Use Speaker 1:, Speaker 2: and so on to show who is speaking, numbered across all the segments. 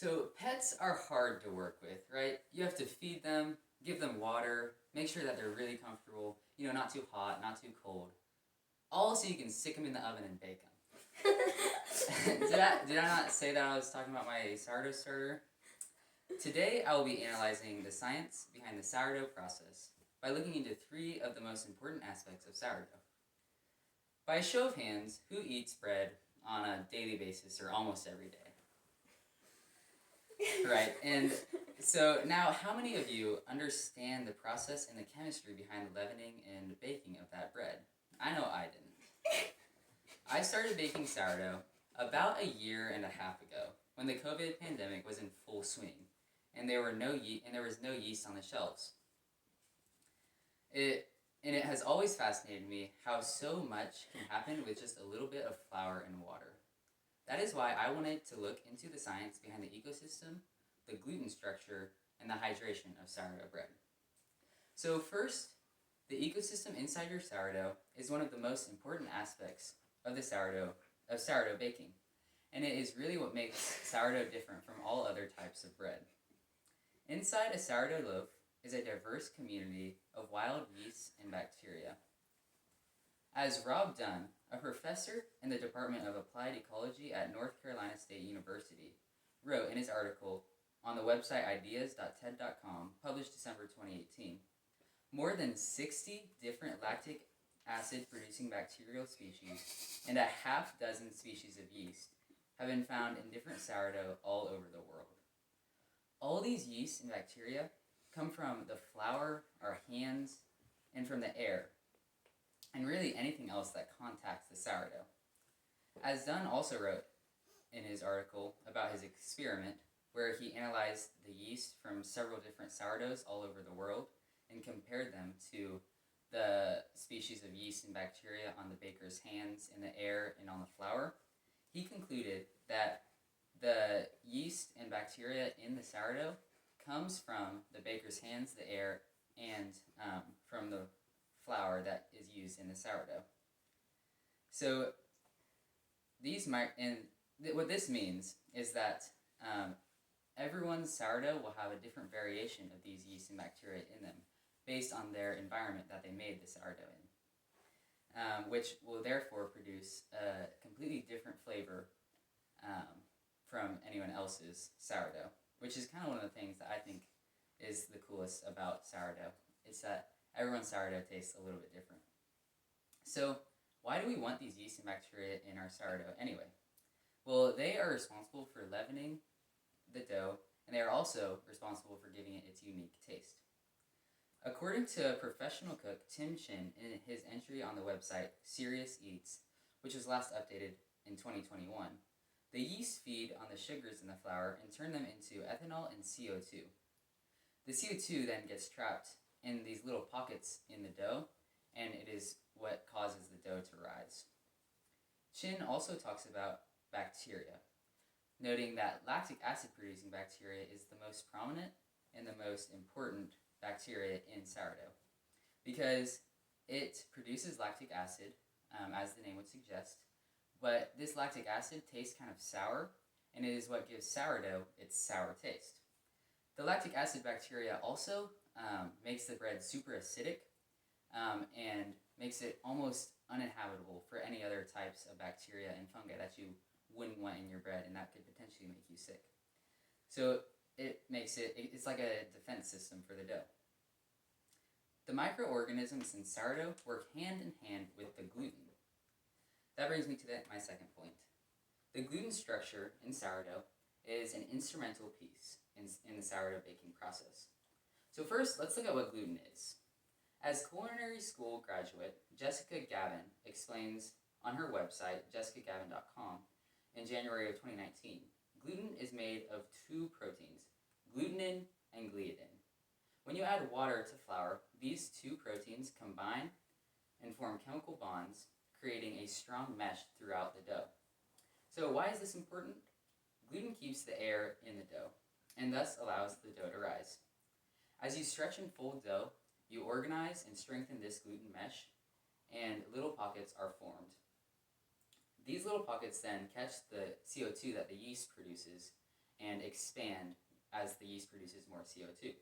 Speaker 1: So pets are hard to work with, right? You have to feed them, give them water, make sure that they're really comfortable, not too hot, not too cold. All so you can stick them in the oven and bake them. Did I not say that I was talking about my sourdough starter? Today I will be analyzing the science behind the sourdough process by looking into 3 of the most important aspects of sourdough. By a show of hands, who eats bread on a daily basis or almost every day? Right, and so now how many of you understand the process and the chemistry behind the leavening and baking of that bread? I know I didn't. I started baking sourdough about a year and a half ago when the COVID pandemic was in full swing and there was no yeast on the shelves. It has always fascinated me how so much can happen with just a little bit of flour and water. That is why I wanted to look into the science behind the ecosystem, the gluten structure, and the hydration of sourdough bread. So first, the ecosystem inside your sourdough is one of the most important aspects of sourdough baking, and it is really what makes sourdough different from all other types of bread. Inside a sourdough loaf is a diverse community of wild yeasts and bacteria. As Rob Dunn, a professor in the Department of Applied Ecology at North Carolina State University, wrote in his article on the website ideas.ted.com, published December 2018, more than 60 different lactic acid producing bacterial species and a half dozen species of yeast have been found in different sourdough all over the world. All these yeasts and bacteria come from the flour, our hands, and from the air, and really anything else that contacts the sourdough. As Dunn also wrote in his article about his experiment, where he analyzed the yeast from several different sourdoughs all over the world and compared them to the species of yeast and bacteria on the baker's hands, in the air, and on the flour, he concluded that the yeast and bacteria in the sourdough comes from the baker's hands, the air, and from the flour that is used in the sourdough. So what this means is that everyone's sourdough will have a different variation of these yeast and bacteria in them based on their environment that they made the sourdough in, which will therefore produce a completely different flavor from anyone else's sourdough, which is kind of one of the things that I think is the coolest about sourdough. It's that everyone's sourdough tastes a little bit different. So why do we want these yeast and bacteria in our sourdough anyway? Well, they are responsible for leavening the dough, and they are also responsible for giving it its unique taste. According to professional cook Tim Chin in his entry on the website Serious Eats, which was last updated in 2021, the yeast feed on the sugars in the flour and turn them into ethanol and CO2. The CO2 then gets trapped in these little pockets in the dough, and it is what causes the dough to rise. Chin also talks about bacteria, noting that lactic acid producing bacteria is the most prominent and the most important bacteria in sourdough because it produces lactic acid, as the name would suggest, but this lactic acid tastes kind of sour, and it is what gives sourdough its sour taste. The lactic acid bacteria also makes the bread super acidic and makes it almost uninhabitable for any other types of bacteria and fungi that you wouldn't want in your bread, and that could potentially make you sick. So it's like a defense system for the dough. The microorganisms in sourdough work hand in hand with the gluten. That brings me to my second point. The gluten structure in sourdough is an instrumental piece in the sourdough baking process. So first, let's look at what gluten is. As culinary school graduate Jessica Gavin explains on her website, jessicagavin.com, in January of 2019, gluten is made of 2 proteins, glutenin and gliadin. When you add water to flour, these 2 proteins combine and form chemical bonds, creating a strong mesh throughout the dough. So why is this important? Gluten keeps the air in the dough, and thus allows the dough to rise. As you stretch and fold dough, you organize and strengthen this gluten mesh, and little pockets are formed. These little pockets then catch the CO2 that the yeast produces and expand as the yeast produces more CO2.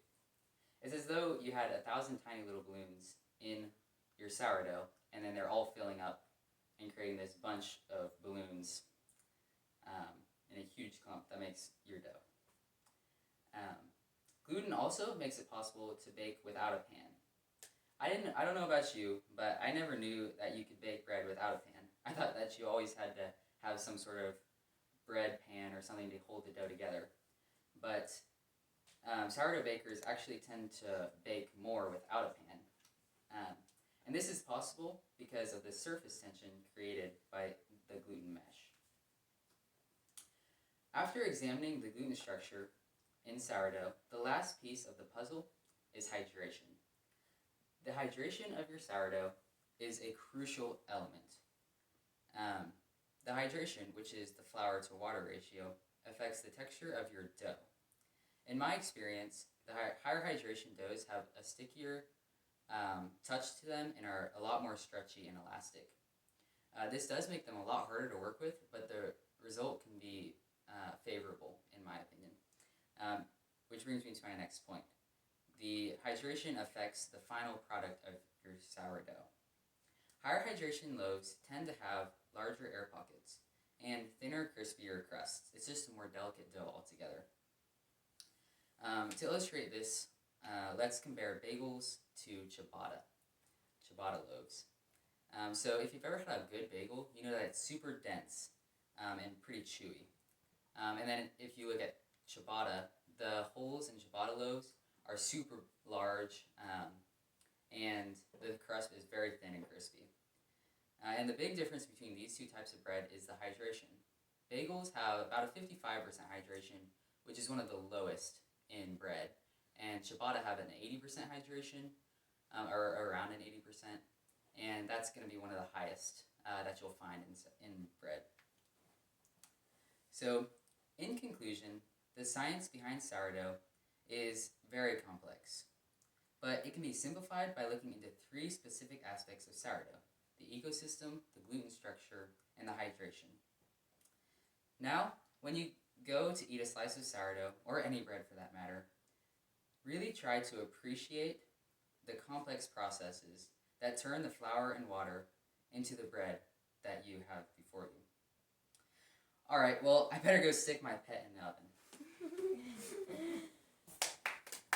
Speaker 1: It's as though you had 1,000 tiny little balloons in your sourdough, and then they're all filling up and creating this bunch of balloons in a huge clump that makes your dough. Gluten also makes it possible to bake without a pan. I don't know about you, but I never knew that you could bake bread without a pan. I thought that you always had to have some sort of bread pan or something to hold the dough together. But sourdough bakers actually tend to bake more without a pan. And this is possible because of the surface tension created by the gluten mesh. After examining the gluten structure in sourdough, the last piece of the puzzle is hydration. The hydration of your sourdough is a crucial element. The hydration, which is the flour to water ratio, affects the texture of your dough. In my experience, the higher hydration doughs have a stickier touch to them and are a lot more stretchy and elastic. This does make them a lot harder to work with, but the result can be favorable, in my opinion. Which brings me to my next point. The hydration affects the final product of your sourdough. Higher hydration loaves tend to have larger air pockets and thinner, crispier crusts. It's just a more delicate dough altogether. To illustrate this, let's compare bagels to ciabatta loaves. So if you've ever had a good bagel, you know that it's super dense and pretty chewy. And then if you look at ciabatta, the holes in ciabatta loaves are super large, and the crust is very thin and crispy. And the big difference between these two types of bread is the hydration. Bagels have about a 55% hydration, which is one of the lowest in bread, and ciabatta have an 80% hydration, or around an 80%, and that's going to be one of the highest that you'll find in bread. So, in conclusion, the science behind sourdough is very complex, but it can be simplified by looking into 3 specific aspects of sourdough: the ecosystem, the gluten structure, and the hydration. Now, when you go to eat a slice of sourdough, or any bread for that matter, really try to appreciate the complex processes that turn the flour and water into the bread that you have before you. All right, well, I better go stick my pet in the oven.